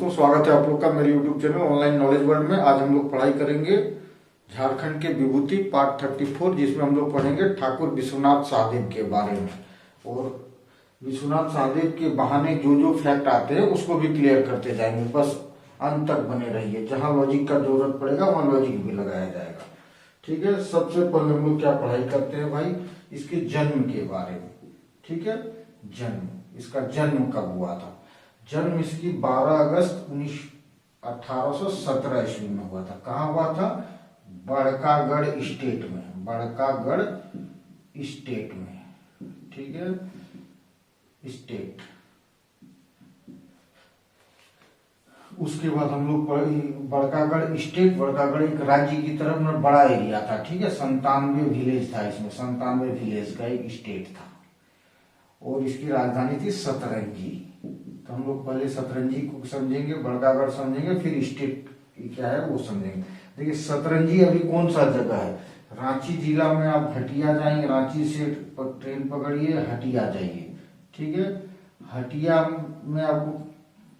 दोस्तों, स्वागत है आप लोग का मेरे YouTube channel online knowledge world में। आज हम लोग पढ़ाई करेंगे झारखंड के विभूति पार्ट 34, जिसमें हम लोग पढ़ेंगे ठाकुर विश्वनाथ शाहदेव के बारे में। और विश्वनाथ शाहदेव के बहाने जो जो फैक्ट आते हैं उसको भी क्लियर करते जाएंगे। बस अंत तक बने रहिए, जहां लॉजिक का जरूरत पड़ेगा वहां लॉजिक भी लगाया जाएगा। ठीक है, सबसे पहले हम लोग क्या पढ़ाई करते हैं भाई, इसके जन्म के बारे में। ठीक है, जन्म, इसका जन्म कब हुआ था। जन्म इसकी 12 अगस्त 1817 ईस्वी में हुआ था। कहाँ हुआ था? बड़कागढ़ स्टेट में, बड़कागढ़ स्टेट में। ठीक है, स्टेट। उसके बाद हम लोग बड़कागढ़ स्टेट, बड़कागढ़ एक राज्य की तरफ में बड़ा एरिया था। ठीक है, 97 विलेज था इसमें, 97 विलेज का एक स्टेट था। और इसकी राजधानी थी सतरंजी। तो हम लोग पहले सतरंजी को समझेंगे, बड़कागढ़ समझेंगे, फिर स्टेट क्या है वो समझेंगे। देखिए, सतरंजी अभी कौन सा जगह है? रांची जिला में आप हटिया जाएंगे, रांची से ट्रेन पकड़िए, हटिया जाइए। ठीक है, हटिया में आपको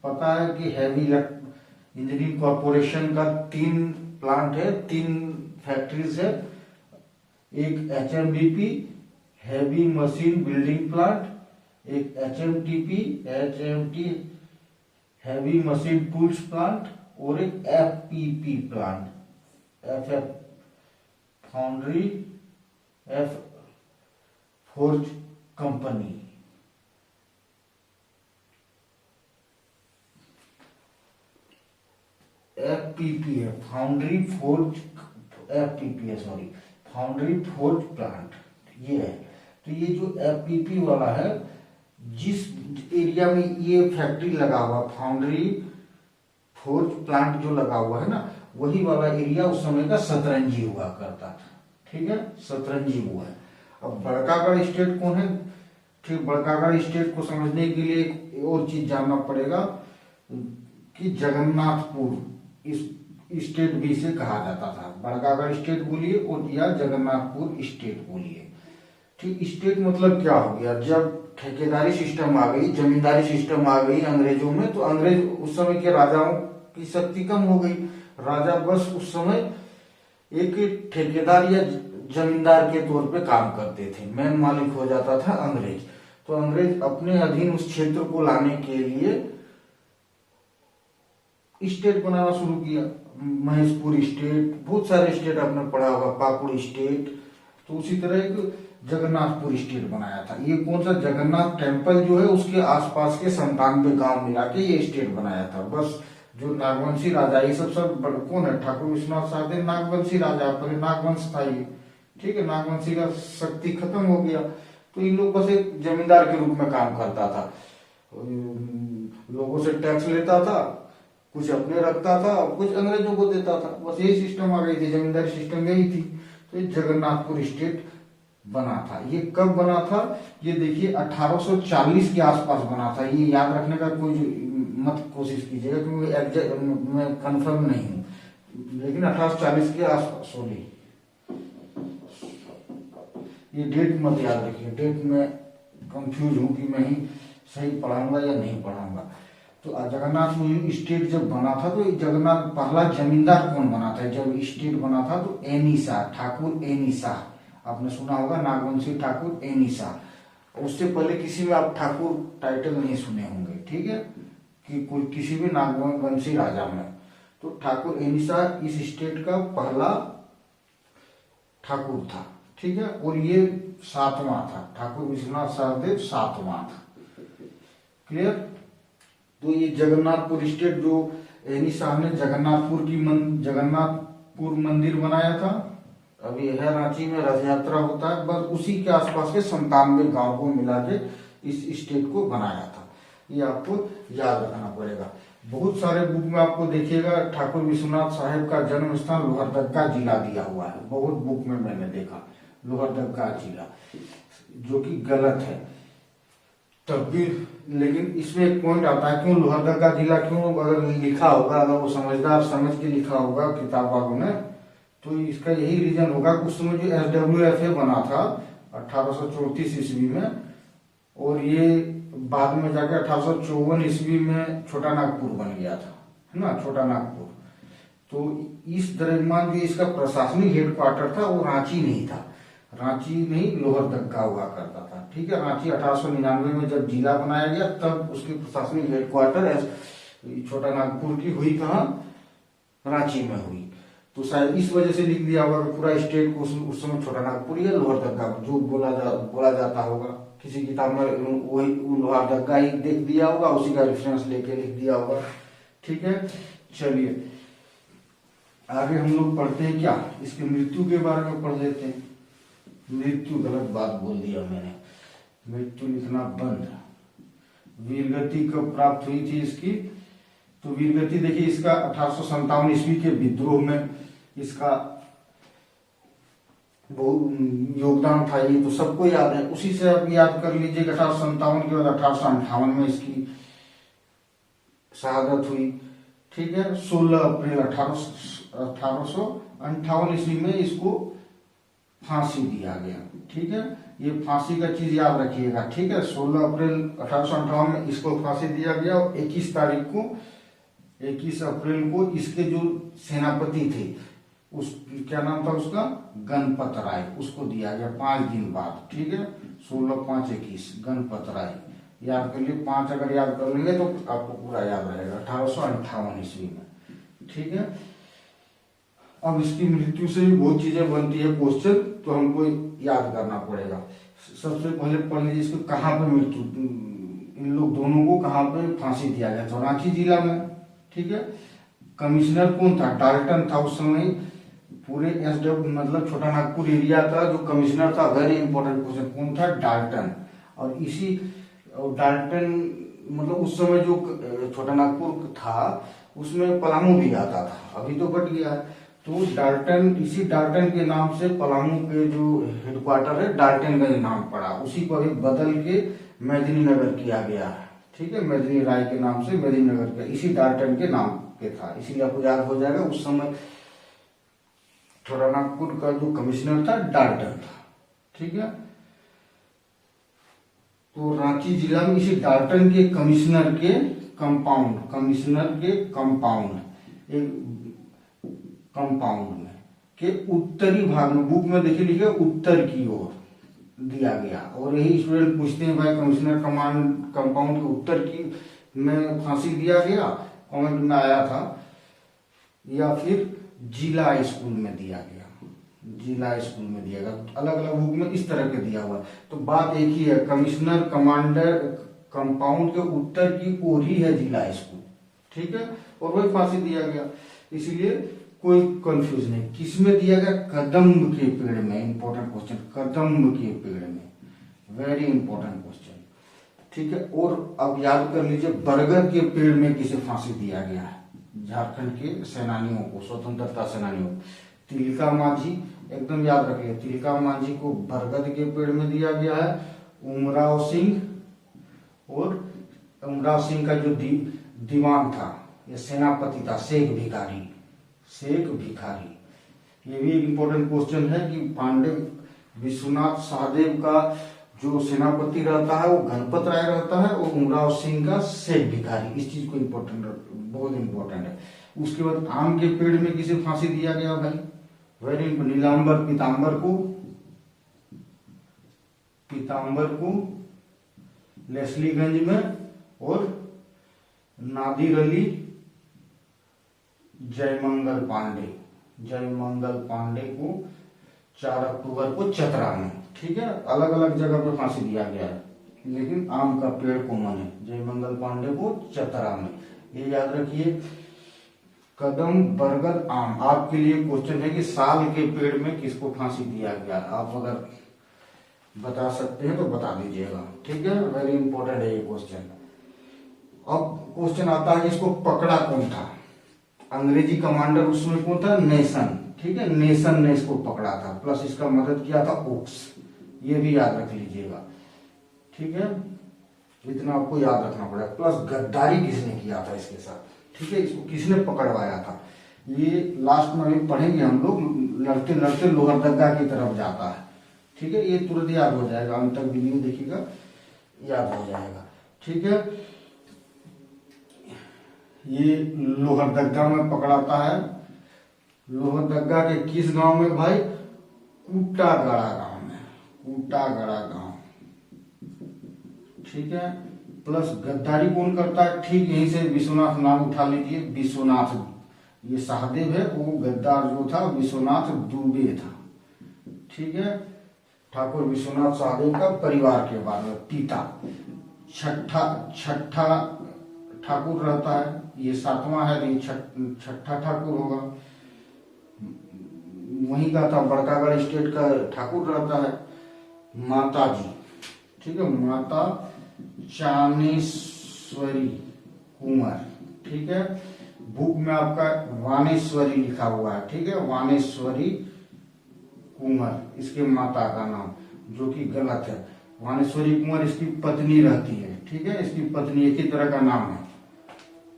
पता है कि हैवी इंजीनियरिंग कॉरपोरेशन का 3 प्लांट है, 3 फैक्ट्रीज है। एक HMDP heavy machine building plant, एक HMT heavy machine tools plant, और एक FPP plant, FF foundry F forge company. FPP है फाउंड्री फोर्ज, FPP है सॉरी, फाउंड्री फोर्ज प्लांट ये है। तो ये जो FPP वाला है, जिस एरिया में ये फैक्ट्री लगा हुआ, फाउंड्री फोर्ज प्लांट जो लगा हुआ है ना, वही वाला एरिया उस समय का सतरंजी हुआ करता था। ठीक है, सतरंजी हुआ है। अब बड़कागढ़ स्टेट कौन है? ठीक, बड़कागढ़ स्टेट को समझने के लिए एक और चीज जानना पड़ेगा कि जगन्नाथपुर इस स्टेट भी से कहा जाता था। बड़कागढ़ स्टेट बोलिए और या जगन्नाथपुर स्टेट बोलिए। ठीक, स्टेट मतलब क्या हो गया? जब ठेकेदारी सिस्टम आ गई, जमींदारी सिस्टम आ गई अंग्रेजों में, तो अंग्रेज उस समय के राजाओं की शक्ति कम हो गई। राजा बस उस समय एक ठेकेदार या जमींदार के तौर पे काम करते थे, मेन मालिक हो जाता था अंग्रेज। तो अंग्रेज अपने अधीन उस क्षेत्र को लाने के लिए स्टेट बनाना शुरू किया। महेशपुर स्टेट, बहुत सारे स्टेट आपने पढ़ा होगा, पाकुड़ स्टेट। तो उसी तरह एक जगन्नाथपुर स्टेट बनाया था। ये कौन सा? जगन्नाथ टेम्पल जो है उसके आसपास के 97 गांव मिला के ये स्टेट बनाया था। बस जो नागवंशी राजा, ये सब कौन है? ठाकुर विश्वनाथ शाहदेव नागवंशी राजा, पहले नागवंश था ये। ठीक है, नागवंशी का शक्ति खत्म हो गया, तो इन लोग बस एक जमींदार के रूप में काम करता था, लोगों से टैक्स लेता था, कुछ अपने रखता था, कुछ अंग्रेजों को देता था। बस यही सिस्टम आ गई थी, जमींदारी सिस्टम यही थी। तो ये जगन्नाथपुर स्टेट बना था। ये कब बना था? ये देखिए 1840 के आसपास बना था। ये याद रखने का कोई मत कोशिश कीजिएगा, क्योंकि एग्जैक्ट मैं कंफर्म नहीं हूँ, लेकिन 1840 के आसपास। सॉरी, ये डेट मत याद रखिए, डेट में कंफ्यूज हूँ कि मैं ही सही पढ़ाऊंगा या नहीं पढ़ाऊंगा। तो जगन्नाथ स्टेट जब बना था, तो जगन्नाथ पहला जमींदार कौन बना था जब स्टेट बना था? तो एनी शाह, ठाकुर एनी शाह। आपने सुना होगा नागवंशी ठाकुर एनी शाह। उससे पहले किसी में आप ठाकुर टाइटल नहीं सुने होंगे। ठीक है, कि कोई किसी भी नागवंशी राजा में। तो ठाकुर एनी शाह इस स्टेट का पहला ठाकुर था। ठीक है, और ये 7वां था, ठाकुर विश्वनाथ शाहदेव 7वां था। क्लियर? तो ये जगन्नाथपुर स्टेट जो एनी शाह ने जगन्नाथपुर मंदिर बनाया था, अभी है रांची में, रथ यात्रा होता है, बस उसी के आसपास के 97 गांव को मिला के इस स्टेट को बनाया था। ये आपको याद रखना पड़ेगा। बहुत सारे बुक में आपको देखिएगा ठाकुर विश्वनाथ साहेब का जन्म स्थान लोहरदगा जिला दिया हुआ है। बहुत बुक में मैंने देखा लोहरदगा जिला, जो कि गलत है तब भी। लेकिन इसमें एक पॉइंट आता है, क्यों लोहरदगा जिला क्यों अगर लिखा होगा, अगर वो समझदार समझ के लिखा होगा किताब वालों ने, तो इसका यही रीजन होगा कि उस समय जो SWFA बना था 1834 ईस्वी में, और ये बाद में जाकर 1854 ईस्वी में छोटा नागपुर बन गया था। ना, छोटा नागपुर। तो इस द्रव्यमान जो इसका प्रशासनिक हेडक्वार्टर था वो रांची नहीं था, रांची नहीं लोहरदगा हुआ करता था। ठीक है, रांची 1899 में जब जिला बनाया गया तब उसकी प्रशासनिक हेडक्वार्टर छोटा नागपुर की हुई, कहाँ, रांची में हुई। तो शायद इस वजह से लिख दिया होगा पूरा स्टेट को उस समय छोटा नागपुर या लोहरदगा जो बोला जाता होगा। किसी किताब में वही लोहरदगा ही देख दिया होगा, उसी का रेफरेंस लेके लिख दिया होगा। ठीक है, चलिए आगे हम लोग पढ़ते हैं क्या, इसके मृत्यु के बारे में पढ़ लेते हैं। मृत्यु गलत बात बोल दिया मैंने, मृत्यु लिखना बंद। वीरगति कब प्राप्त हुई थी इसकी, तो वीरगति देखिए इसका 1857 ईस्वी के विद्रोह में इसका बहुत योगदान था, ये तो सबको याद है। उसी से आप याद कर लीजिए 1857 के बाद 1858 में इसकी शहादत हुई। ठीक है, 16 अप्रैल 1858 ईस्वी में इसको फांसी दिया गया। ठीक है, ये फांसी का चीज याद रखिएगा। ठीक है, 16 अप्रैल 1858 में इसको फांसी दिया गया और 21 अप्रैल को इसके जो सेनापति थे, उस क्या नाम था उसका, गणपत राय, उसको दिया गया 5 दिन बाद। ठीक है, 16/5/21 गणपत राय याद कर लिए, 5 अगर याद कर लेंगे तो आपको पूरा याद रहेगा, 1858 ईस्वी में। ठीक है, अब इसकी मृत्यु से भी बहुत चीजें बनती है क्वेश्चन, तो हमको याद करना पड़ेगा। सबसे पहले पढ़ लीजिए इसको कहाँ पे मृत्यु, इन लोग दोनों को कहाँ पे फांसी दिया गया था, रांची जिला में। ठीक है, कमिश्नर कौन था, डाल्टन था उस समय, पूरे एसडब्ल्यू मतलब छोटा नागपुर एरिया का जो कमिश्नर था, वेरी इंपॉर्टेंट क्वेश्चन, कौन था, डाल्टन। और इसी डाल्टन मतलब उस समय जो छोटा नागपुर था उसमें पलामू भी आता था, अभी तो कट गया है। तो डाल्टन, इसी डाल्टन के नाम से पलामू के जो हेडक्वार्टर है डाल्टनगंज नाम पड़ा, उसी को अभी बदल के मेदिनीनगर किया गया है। ठीक है, मेदिनी राय के नाम से मेदिनीनगर किया, इसी डाल्टन के नाम पे था, इसीलिए आपको याद हो जाएगा। उस समय छोटा नागपुर का जो कमिश्नर था डाल्टन था। ठीक है, तो रांची जिला में इसी डाल्टन के कमिश्नर के कंपाउंड में के उत्तरी भाग में, बुक में देखिए लिखे उत्तर की ओर दिया गया। और यही स्टूडेंट पूछते हैं भाई कमिश्नर कंपाउंड के उत्तर की में फांसी दिया गया, कमेंट में आया था, या फिर जिला स्कूल में दिया गया, जिला स्कूल में दिया गया। अलग अलग बुक में इस तरह के दिया हुआ है, तो बात एक ही है, कमिश्नर कमांडर कंपाउंड के उत्तर की ओर ही है जिला स्कूल। ठीक है, और वही फांसी दिया गया, इसलिए कोई कंफ्यूज नहीं। किसमें दिया गया, कदम्ब के पेड़ में। इंपॉर्टेंट क्वेश्चन, कदम्ब के पेड़ में, वेरी इंपॉर्टेंट क्वेश्चन। ठीक है, और अब याद कर लीजिए बरगद के पेड़ में किसे फांसी दिया गया है, झारखंड के सेनानियों को, स्वतंत्रता सेनानियों को, तिलका मांझी, एकदम याद रखिए, तिलका मांझी को बरगद के पेड़ में दिया गया है। उमराव सिंह, और उमराव सिंह का जो दीवान था, ये सेनापति था, शेख भिखारी। ये भी एक इंपॉर्टेंट क्वेश्चन है कि पांडे विश्वनाथ सहदेव का जो सेनापति रहता है वो गणपत राय रहता है, और उमराव सिंह का शेख भिखारी। इस चीज को इम्पोर्टेंट, बहुत इंपॉर्टेंट है। उसके बाद आम के पेड़ में किसे फांसी दिया गया भाई, वेरी नीलांबर पीताम्बर को लेस्लीगंज में, और नादिर अली जयमंगल पांडे को 4 अक्टूबर को चतरा में। ठीक है, अलग अलग जगह पे फांसी दिया गया है, लेकिन आम का पेड़ कॉमन है, जयमंगल पांडे को चतरा में, ये याद रखिए। कदम, बरगद, आम। आपके लिए क्वेश्चन है कि साल के पेड़ में किसको फांसी दिया गया, आप अगर बता सकते हैं तो बता दीजिएगा। ठीक है, वेरी इंपॉर्टेंट है ये क्वेश्चन। अब क्वेश्चन आता है इसको पकड़ा कौन था, अंग्रेजी कमांडर उसमें कौन था, नेसन। ठीक है, नेसन ने इसको पकड़ा था, प्लस इसका मदद किया था ओक्स, ये भी याद रख लीजिएगा। ठीक है, इतना आपको याद रखना पड़ेगा। प्लस गद्दारी किसने किया था इसके साथ, ठीक है, इसको किसने पकड़वाया था, ये लास्ट में भी पढ़ेंगे हम लोग। लड़ते लड़ते लोहरदगा की तरफ जाता है। ठीक है, ये तुरंत याद हो जाएगा, अंत तक वीडियो देखिएगा, याद हो जाएगा। ठीक है, ये लोहरदगा में पकड़ाता है। लोहरदगा के किस गांव में भाई? कूटागढ़ा गांव में, कूटागढ़ा गांव, ठीक है। प्लस गद्दारी कौन करता है? ठीक यहीं से विश्वनाथ नाम उठा लीजिए, विश्वनाथ, ये सहदेव है, वो गद्दार जो था विश्वनाथ दुबे था, ठीक है। ठाकुर विश्वनाथ सहदेव का परिवार के बारे में पिता। छठा ठाकुर रहता है, ये 7वां है, ये छठा ठाकुर होगा। वहीं का था, बड़कागढ़ स्टेट का ठाकुर रहता है। माता जी, ठीक है, माता चानेश्वरी कुंवर, ठीक है। बुक में आपका वानेश्वरी लिखा हुआ है, ठीक है, वानेश्वरी कुंवर इसके माता का नाम, जो कि गलत है। वानेश्वरी कुंवर इसकी पत्नी रहती है, ठीक है, इसकी पत्नी, एक ही तरह का नाम है।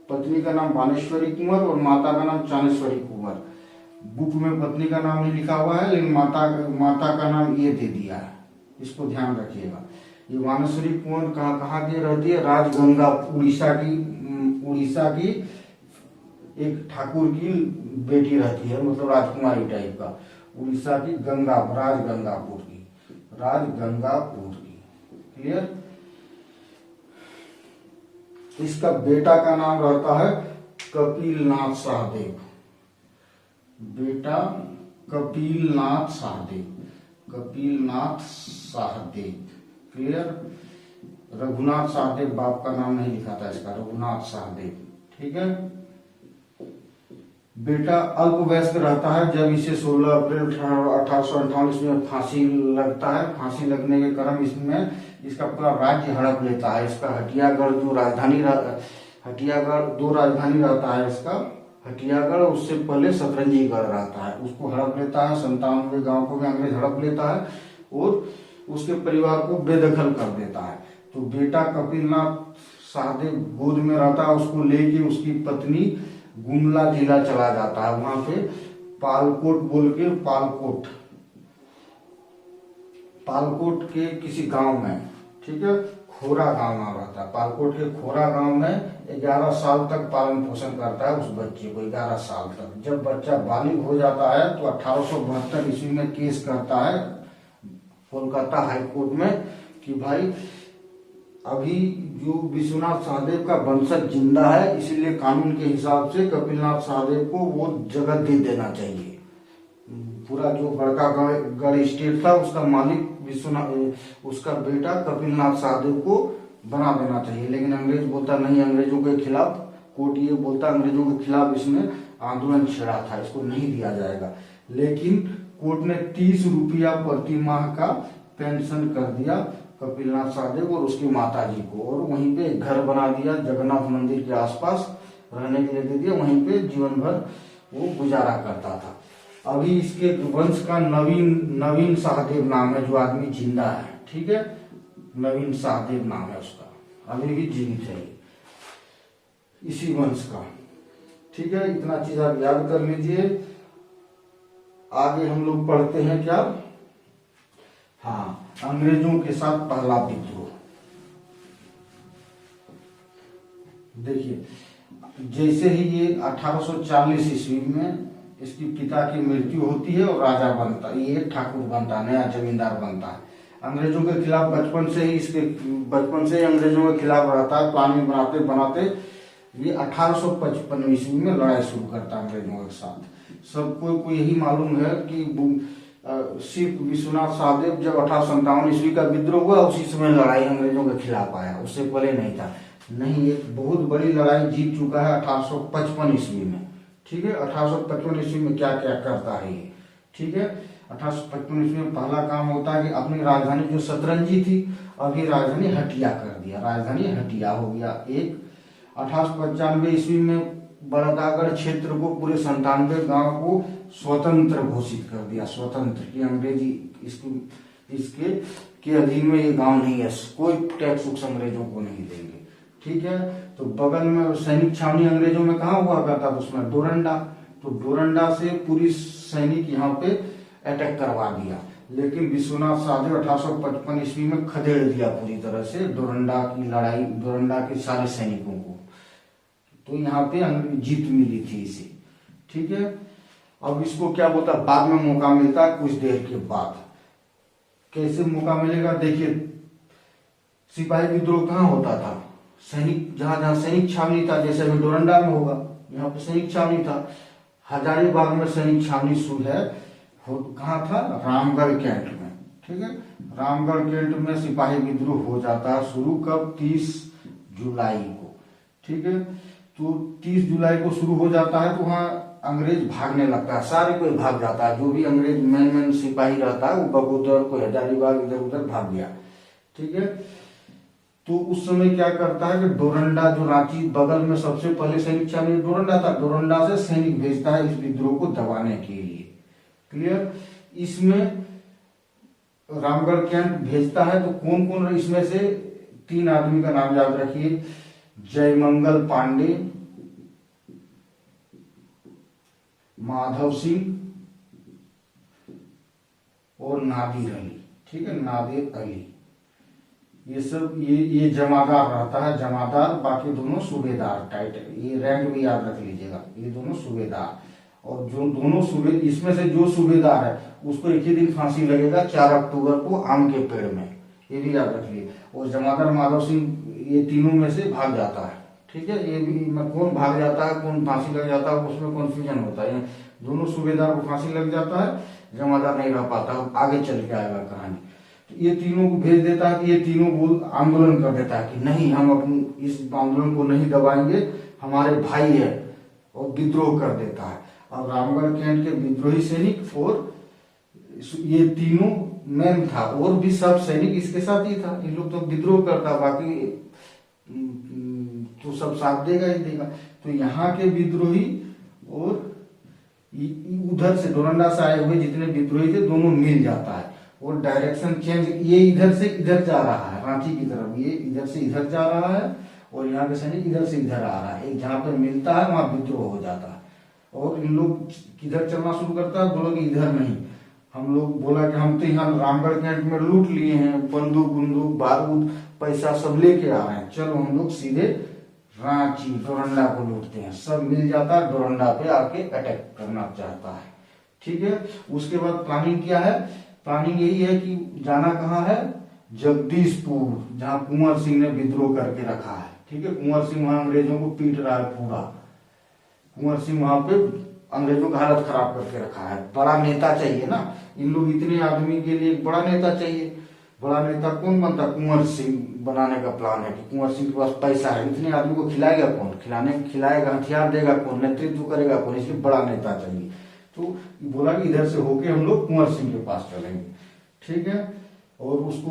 पत्नी का नाम वानेश्वरी कुंवर और माता का नाम चानेश्वरी कुंवर। बुक में पत्नी का नाम नहीं लिखा हुआ है, लेकिन माता का नाम ये दे दिया है, इसको ध्यान रखिएगा। ये वानेश्वरी कुंवर कहाँ की रहती है? राजगंगा, उड़ीसा की एक ठाकुर की बेटी रहती है, मतलब राजकुमारी टाइप का। उड़ीसा की राजगंगापुर की, क्लियर। इसका बेटा का नाम रहता है कपिलनाथ सहदेव, बेटा कपिलनाथ सहदेव, क्लियर। रघुनाथ सहदेव बाप का नाम नहीं लिखा था इसका, रघुनाथ सहदेव, ठीक है। बेटा अल्प वयस्क रहता है जब इसे 16 अप्रैल 1858 में फांसी लगता है। फांसी लगने के क्रम इसमें इसका पूरा राज्य हड़प लेता है। इसका हटियागढ़ जो राजधानी, हटियागढ़ 2 राजधानी रहता है इसका, हटियागढ़, उससे पहले सतरंजीगढ़ रहता है, उसको हड़प लेता है। 97 गांव को भी अंग्रेज हड़प लेता है और उसके परिवार को बेदखल कर देता है। तो बेटा कपिलनाथ सहदेव गोद में रहता है, उसको लेके उसकी पत्नी गुमला जिला चला जाता है। वहां पे पालकोट बोल के, पालकोट के किसी गांव में, ठीक है, खोरा गांव नाम रहता है। पालकोट के खोरा गांव में 11 साल तक पालन पोषण करता है उस बच्चे को, 11 साल तक। जब बच्चा बालिग हो जाता है तो 1872 ईस्वी में केस करता है कोलकाता हाई कोर्ट में कि भाई अभी जो विश्वनाथ सहदेव का वंशज जिंदा है, इसीलिए कानून के हिसाब से कपिलनाथ सहदेव को वो जगह दे देना चाहिए। पूरा जो बड़कागढ़ स्टेट था उसका मालिक विश्वनाथ, उसका बेटा कपिलनाथ सहदेव को बना देना चाहिए। लेकिन अंग्रेज बोलता नहीं, अंग्रेजों के खिलाफ, कोर्ट ये बोलता अंग्रेजों के खिलाफ इसने आंदोलन छेड़ा था, इसको नहीं दिया जाएगा। लेकिन कोर्ट ने 30 रुपया प्रति माह का पेंशन कर दिया कपिलनाथ सहदेव और उसकी माता जी को, और वहीं पे घर बना दिया जगन्नाथ मंदिर के आसपास, रहने के लिए दे दिया। वहीं पे जीवन भर वो गुजारा करता था। अभी इसके वंश का नवीन सहदेव नाम है, जो आदमी जिंदा है, ठीक है, नवीन सहदेव नाम है उसका, अभी भी जीवित है इसी वंश का, ठीक है। इतना चीज आप याद कर लीजिए। आगे हम लोग पढ़ते हैं क्या? हाँ, अंग्रेजों के साथ पहला विद्रोह। देखिए, जैसे ही ये 1840 ईस्वी में इसकी पिता की मृत्यु होती है और राजा बनता है, ये ठाकुर बनता है, नया जमींदार बनता है। अंग्रेजों के खिलाफ बचपन से ही अंग्रेजों के खिलाफ रहता है। प्लानिंग बनाते बनाते ये 1855 ईस्वी में लड़ाई शुरू करता है अंग्रेजों के साथ। सबको यही मालूम है कि सिर्फ विश्वनाथ सहदेव जब 1857 ईस्वी का विद्रोह हुआ, उसी समय लड़ाई अंग्रेजों के खिलाफ आया, उससे पहले नहीं था। नहीं, एक बहुत बड़ी लड़ाई जीत चुका है 1855 ईस्वी में, ठीक है। 1855 ईस्वी में क्या क्या करता है ये, ठीक है। 1855 ईस्वी में पहला काम होता है कि अपनी राजधानी जो सतरंजी थी, अभी राजधानी हटिया कर दिया, राजधानी हटिया हो गया। 1895 ईस्वी में बड़कागढ़ क्षेत्र को, पूरे 97 गांव को स्वतंत्र घोषित कर दिया, स्वतंत्र की अंग्रेजी इसके के अधीन में ये गांव नहीं है, कोई टैक्स उक्स अंग्रेजों को नहीं देंगे, ठीक है। तो बगल में सैनिक छावनी अंग्रेजों में कहाँ हुआ करता था, उसमें डोरंडा, तो डोरंडा से पूरी सैनिक यहाँ पे अटैक करवा दिया। लेकिन विश्वनाथ सहदेव 1855 ईस्वी में खदेड़ दिया पूरी तरह से डोरंडा की लड़ाई, डोरंडा के सारे सैनिकों को। तो यहाँ पे जीत मिली थी इसे। ठीक है, अब इसको क्या बोलता है, बाद में मौका मिलता है कुछ देर के बाद। कैसे मौका मिलेगा, देखिए सिपाही विद्रोह कहाँ होता था, सैनिक जहां जहां सैनिक छावनी था, जैसे अभी डोरंडा में होगा, यहाँ पे सैनिक छावनी था। हजारीबाग में सैनिक छावनी शुरू है, कहाँ था, रामगढ़ कैंट में। ठीक है, रामगढ़ कैंट में सिपाही विद्रोह हो जाता है शुरू, कब, 30 जुलाई को। ठीक है, तो 30 जुलाई को शुरू हो जाता है, तो वहाँ अंग्रेज भागने लगता है, सारे कोई भाग जाता है, जो भी अंग्रेज मेन सिपाही रहता है वो बगोदर को हजारीबाग इधर उधर भाग गया। ठीक है, तो उस समय क्या करता है कि डोरंडा, जो रांची बगल में सबसे पहले सैनिक छावनी डोरंडा था, डोरंडा से सैनिक भेजता है इस विद्रोह को दबाने के लिए। क्लियर, इसमें रामगढ़ कैंट भेजता है तो कौन कौन, इसमें से 3 आदमी का नाम याद रखिए, जयमंगल पांडे, माधव सिंह और नादिर अली। ठीक है, नादिर अली, ये सब ये जमादार रहता है, जमादार, बाकी दोनों सूबेदार टाइटल, ये रैंक भी याद रख लीजिएगा, ये दोनों सूबेदार। और जो दोनों सूबे, इसमें से जो सूबेदार है उसको एक ही दिन फांसी लगेगा 4 अक्टूबर को आम के पेड़ में, ये भी याद रख लीजिए। और जमादार माधव सिंह, ये तीनों में से भाग जाता है। ठीक है, ये भी कौन भाग जाता है कौन फांसी लग जाता है उसमें कन्फ्यूजन होता है। दोनों सूबेदार को फांसी लग जाता है, जमादार नहीं रह पाता, आगे चल के आएगा कहानी। तो ये तीनों को भेज देता है कि ये तीनों आंदोलन कर देता है कि नहीं, हम अपनी इस आंदोलन को नहीं दबाएंगे, हमारे भाई है, और विद्रोह कर देता है। और रामगढ़ कैंट के विद्रोही सैनिक और ये तीनों मैन था, और भी सब सैनिक इसके साथ ही था, इन लोग तो विद्रोह करता, बाकी तो सब साथ देगा ही देगा। तो यहाँ के विद्रोही और उधर से डोरंडा से आए हुए जितने विद्रोही थे दोनों मिल जाता है, और डायरेक्शन चेंज, ये इधर से इधर जा रहा है रांची की तरफ, ये इधर से इधर जा रहा है, और यहाँ के सैनिक इधर से इधर आ रहा है। एक जहाँ पे मिलता है वहां विद्रोह हो जाता है, और इन लोग किधर चलना शुरू करता है, बोला कि इधर नहीं, हम लोग बोला कि हम तो यहाँ रामगढ़ कैंट में लूट लिए हैं, बंदूक बारूद पैसा सब लेके आ रहे हैं, चलो हम लोग सीधे रांची डोरंडा को लूटते हैं। सब मिल जाता है, डोरंडा पे आके अटैक करना चाहता है। ठीक है, उसके बाद प्लानिंग क्या है, प्लानिंग यही है कि जाना कहाँ है, जगदीशपुर, जहाँ कुंवर सिंह ने विद्रोह करके रखा है। ठीक है, कुंवर सिंह वहां अंग्रेजों को पीट रहा है पूरा, कुंवर सिंह वहां पे अंग्रेजों का हालत खराब करके रखा है। बड़ा नेता चाहिए ना, इन लोग इतने आदमी के लिए एक बड़ा नेता चाहिए। बड़ा नेता कौन बनता, कुंवर सिंह बनाने का प्लान है कि कुंवर सिंह के पास पैसा है, इतने आदमी को खिलाएगा कौन, खिलाएगा, हथियार देगा कौन, नेतृत्व करेगा कौन, इसलिए बड़ा नेता चाहिए। तो बोला कि इधर से होके हम लोग कुंवर सिंह के पास चलेंगे। ठीक है, और उसको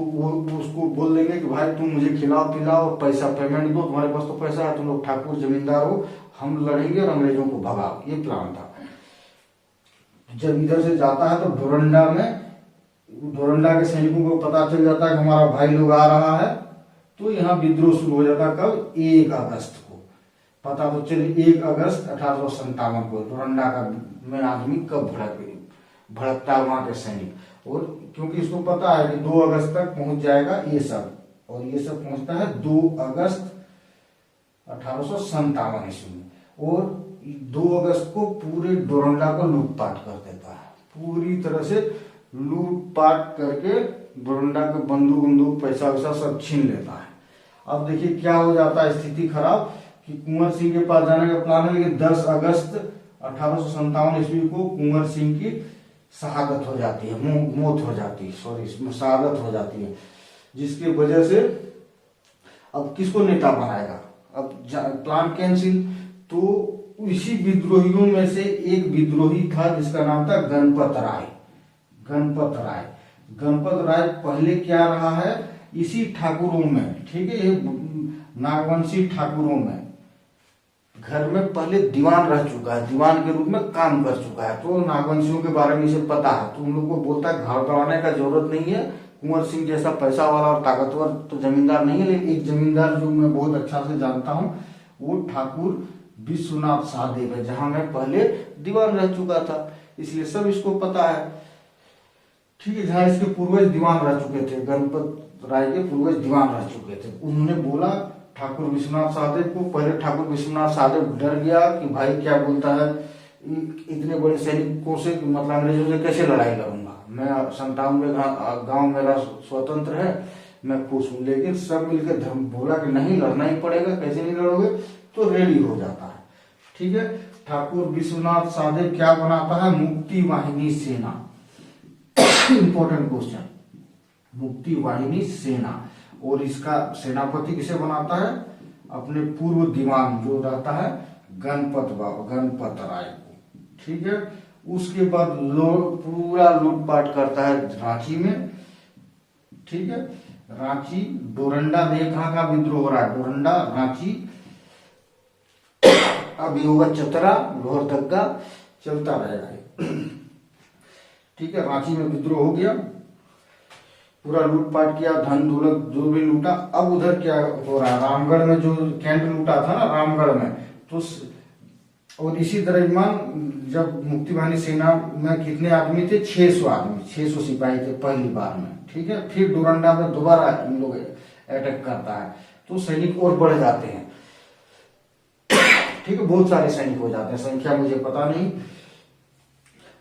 बोल देंगे कि भाई तुम मुझे खिलाओ पिलाओ, पैसा पेमेंट दो, तुम्हारे पास तो पैसा है, तुम लोग ठाकुर जमींदार हो, हम लड़ेंगे और अंग्रेजों को भगाओ, ये प्लान था। जब इधर से जाता है तो डोरंडा के सैनिकों को पता चल जाता है कि हमारा भाई लोग आ रहा है, तो यहाँ विद्रोह शुरू हो जाता है। कब, 1 अगस्त को। पता तो चले 1 अगस्त 1857 को डोरंडा का में आदमी कब भड़कता है वहां के सैनिक, और क्योंकि इसको पता है कि 2 अगस्त तक पहुंच जाएगा ये सब, और ये सब पहुंचता है 2 अगस्त 1857 ईस्वी में, और 2 अगस्त को पूरे डोरंडा को लूटपाट कर देता है, पूरी तरह से लूटपाट करके डोरंडा के बंदूक पैसा वैसा सब छीन लेता है। अब देखिए क्या हो जाता है, स्थिति खराब कि कुंवर सिंह के पास जाने का प्लान है, लेकिन 10 अगस्त 1857 ईस्वी को कुंवर सिंह की शहादत हो जाती है, मौत हो जाती है, शहादत हो जाती है, जिसकी वजह से अब किसको नेता बनाएगा, अब प्लान कैंसिल। तो इसी विद्रोहियों में से एक विद्रोही था जिसका नाम था गणपत राय। गणपत राय पहले क्या रहा है, इसी ठाकुरों में, ठीक है, नागवंशी ठाकुरों में घर में पहले दीवान रह चुका है, दीवान के रूप में काम कर चुका है, तो नागवंशियों के बारे में इसे पता है। तो उन लोग को बोलता है घर बनाने का जरूरत नहीं है, कुंवर सिंह जैसा पैसा वाला और ताकतवर तो जमींदार नहीं है, लेकिन एक जमींदार जो मैं बहुत अच्छा से जानता हूँ वो ठाकुर विश्वनाथ शाहदेव है, जहां मैं पहले दीवान रह चुका था, इसलिए सब इसको पता है। ठीक है, जहां इसके पूर्वज दीवान रह चुके थे, गणपत राय के पूर्वज दीवान रह चुके थे, उन्होंने बोला ठाकुर विश्वनाथ सहदेव को। पहले ठाकुर विश्वनाथ सहदेव डर गया कि भाई क्या बोलता है, इतने बड़े सैनिकों से, मतलब अंग्रेजों से कैसे लड़ाई करूंगा, मैं 97 गांव मेरा स्वतंत्र है, मैं खुश हूं। लेकिन सब मिलकर धर्म बोला कि नहीं, लड़ना ही पड़ेगा, कैसे नहीं लड़ोगे, तो रेडी हो जाता है। ठीक है, ठाकुर विश्वनाथ सहदेव क्या बनाता है, मुक्ति वाहिनी सेना। इंपॉर्टेंट क्वेश्चन, मुक्ति वाहिनी सेना। और इसका सेनापति किसे बनाता है, अपने पूर्व दीवान जो रहता है गणपत राय को। ठीक है, उसके बाद पूरा लूटपाट करता है रांची में। ठीक है, रांची डोरंडा में कहाँ का विद्रोह हो रहा है, डोरंडा रांची, अभी होगा चतरा, लोहरदगा, चलता रहेगा। ठीक है, रांची में विद्रोह हो गया, पूरा लूटपाट किया, धन दौलत जो भी लूटा। अब उधर क्या हो रहा है, रामगढ़ में जो कैंट लूटा था ना रामगढ़ में, तो और इसी तरह जब मुक्ति वाहिनी सेना में कितने आदमी थे, 600 आदमी, 600 सिपाही थे पहली बार में। ठीक है, फिर डोरंडा में दोबारा इन लोग अटैक करता है, तो सैनिक और बढ़ जाते हैं। ठीक है, बहुत सारे सैनिक हो जाते हैं, संख्या मुझे पता नहीं।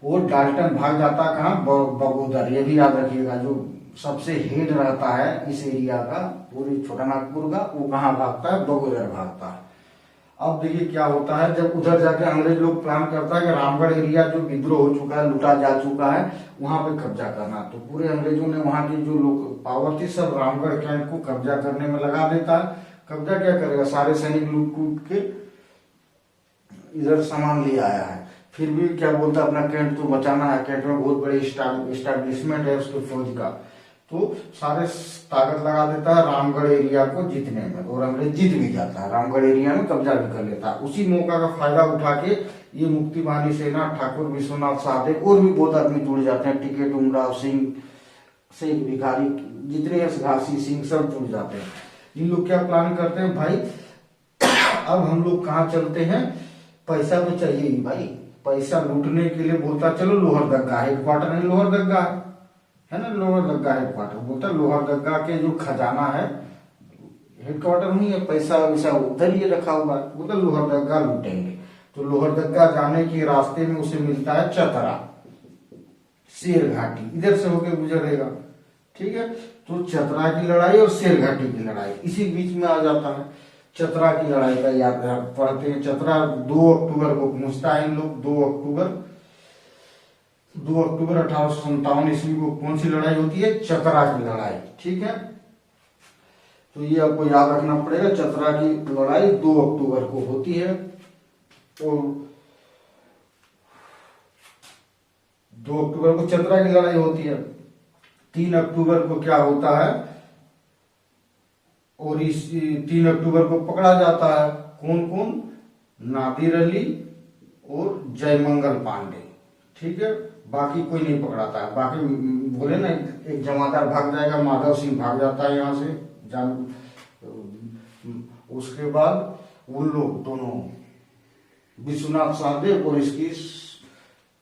और डाल्टन भाग जाता कहाँ, बगोदर। ये भी याद रखिएगा, जो सबसे हेड रहता है इस एरिया का, पूरी छोटा नागपुर का, वो कहाँ भागता है, बगोदर भागता है। अब देखिए क्या होता है, जब उधर जाके अंग्रेज लोग प्लान करता है कि रामगढ़ एरिया जो विद्रोह हो चुका है, लूटा जा चुका है, वहां पे कब्जा करना। तो पूरे अंग्रेजों ने वहां की जो लोग पावर थी सब रामगढ़ कैंट को कब्जा करने में लगा देता है। कब्जा क्या करेगा, सारे सैनिक लूट कूट के इधर सामान ले आया है, फिर भी क्या बोलता है, अपना कैंट तो बचाना है, कैंट में बहुत बड़े स्टैब्लिशमेंट है उसके फौज का, तो सारे ताकत लगा देता है रामगढ़ एरिया को जीतने में, और अंग्रेज जीत भी जाता है, रामगढ़ एरिया में कब्जा भी कर लेता है। उसी मौका का फायदा उठा के ये मुक्ति वाहिनी सेना, ठाकुर विश्वनाथ सहदेव और भी बहुत आदमी जुड़ जाते हैं, टिकैत उमराव सिंह, शेख भिखारी, जितने घासी सिंह, सब जुड़ जाते हैं। इन लोग क्या प्लान करते हैं, भाई अब हम लोग कहाँ चलते हैं, पैसा तो चाहिए ही भाई, पैसा लूटने के लिए बोलता चलो लोहरदगा, हेडक्वार्टर है लोहरदगा है ना, लोहरदगा हेडक्वार्टर, बोलता लोहरदगा के जो खजाना है हेडक्वार्टर नहीं है, पैसा वैसा उधर ही रखा हुआ है, बोलता लोहरदगा लूटेंगे। तो लोहरदगा जाने के रास्ते में उसे मिलता है चतरा, शेर घाटी, इधर से होके गुजरेगा। ठीक है, तो चतरा की लड़ाई और शेर घाटी की लड़ाई इसी बीच में आ जाता है। चतरा की लड़ाई का याद पढ़ते हैं, चतरा 2 अक्टूबर को पहुंचता है इन लोग, 2 अक्टूबर 1857 ईस्वी को कौन सी लड़ाई होती है, चतरा की लड़ाई। ठीक है, तो ये आपको याद रखना पड़ेगा, चतरा की लड़ाई 2 अक्टूबर को होती है। और 2 अक्टूबर को चतरा की लड़ाई होती है। 3 अक्टूबर को क्या होता है, और इस 3 अक्टूबर को पकड़ा जाता है कौन कौन, नादिर अली और जयमंगल पांडे। ठीक है, बाकी कोई नहीं पकड़ाता है, बाकी बोले ना एक जमादार भाग जाएगा, माधव सिंह भाग जाता है यहाँ से उसके बाद वो लोग दोनों, विश्वनाथ सहदेव और इसकी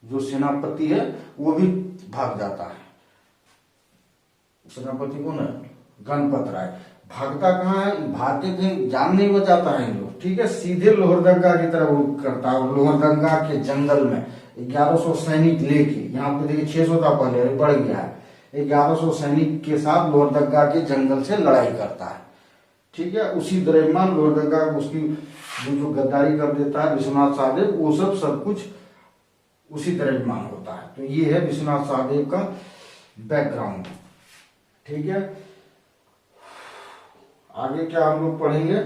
जो सेनापति है वो भी भाग जाता है। सेनापति कौन है, गणपत राय। भागता कहाँ है, भागते कहीं जान नहीं बचाता है इन लोग। ठीक है, सीधे लोहरदगा की तरफ रुख करता है, लोहरदगा के जंगल में 1100 सैनिक लेके, यहाँ पे देखिए 600 था पहले, बढ़ गया है, 1100 सैनिक के साथ लोहरदगा के जंगल से लड़ाई करता है। ठीक है, उसी दरमियान लोहरदगा उसकी जो गद्दारी कर देता है विश्वनाथ सहदेव, वो सब कुछ उसी दरमियान होता है। तो ये है विश्वनाथ सहदेव का बैकग्राउंड। ठीक है, आगे क्या हम लोग पढ़ेंगे,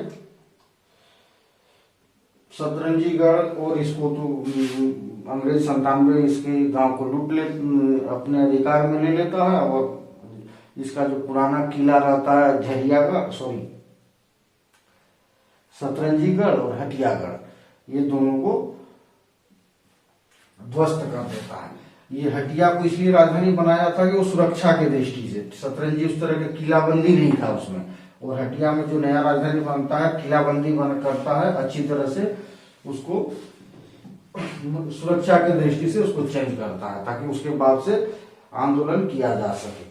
सतरंजीगढ़, और इसको तो अंग्रेज 97 इसके गांव को लूट ले, अपने अधिकार में ले लेता है। और इसका जो पुराना किला रहता है झरियागढ़, सॉरी सतरंजीगढ़ और हटियागढ़, ये दोनों को ध्वस्त कर देता है। ये हटिया को इसलिए राजधानी बनाया था कि वो सुरक्षा के दृष्टि से, सतरंजी उस तरह का किलाबंदी नहीं था उसमें, और हटिया में जो नया राजधानी बनता है किलाबंदी बन करता है, अच्छी तरह से उसको सुरक्षा के दृष्टि से उसको चेंज करता है, ताकि उसके बाद से आंदोलन किया जा सके।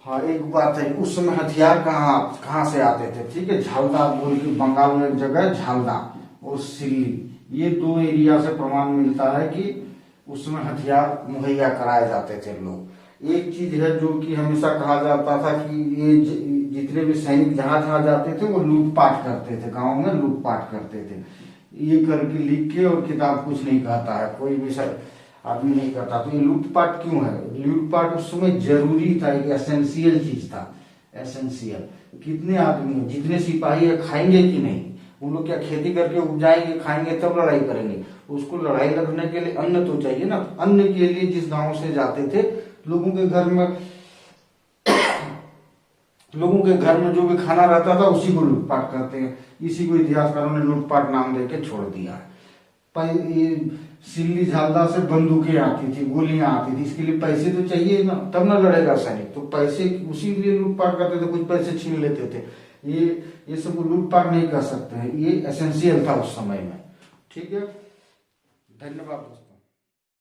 हाँ, एक बात है, उस समय हथियार कहाँ कहाँ से आते थे, ठीक है। झालदा बोल के बंगाल में एक जगह है झालदा और सिल्ली, ये दो एरिया से प्रमाण मिलता है कि उस समय हथियार मुहैया कराए जाते थे लोग। एक चीज है जो कि हमेशा कहा जाता था कि ये जितने भी सैनिक जहां जहां जाते थे वो लूटपाट करते थे, गाँव में लूटपाट करते थे। ये करके लिख के, और किताब कुछ नहीं कहता है, कोई भी आदमी नहीं करता। तो ये लूटपाट क्यों है? लूटपाट उस समय जरूरी था, एक एसेंशियल चीज था, एसेंशियल। कितने आदमी, जितने सिपाही है, खाएंगे कि नहीं? उन लोग क्या खेती करके उपजाएंगे, खाएंगे, तब लड़ाई करेंगे? उसको लड़ाई लड़ने के लिए अन्न तो चाहिए ना। अन्न के लिए जिस गांव से जाते थे, लोगों के घर में जो भी खाना रहता था उसी को लूटपाट करते हैं। इसी को इतिहासकारों ने लूटपाट नाम देके छोड़ दिया है। ये सिल्ली झालदा से बंदूकें आती थी, गोलियां आती थी, इसके लिए पैसे तो चाहिए ना, तब ना लड़ेगा सैनिक। तो पैसे उसी के लिए लूटपाट करते थे, कुछ पैसे छीन लेते थे। ये सब लूटपाट नहीं कर सकते हैं, ये एसेंशियल था उस समय में। ठीक है, धन्यवाद दोस्तों।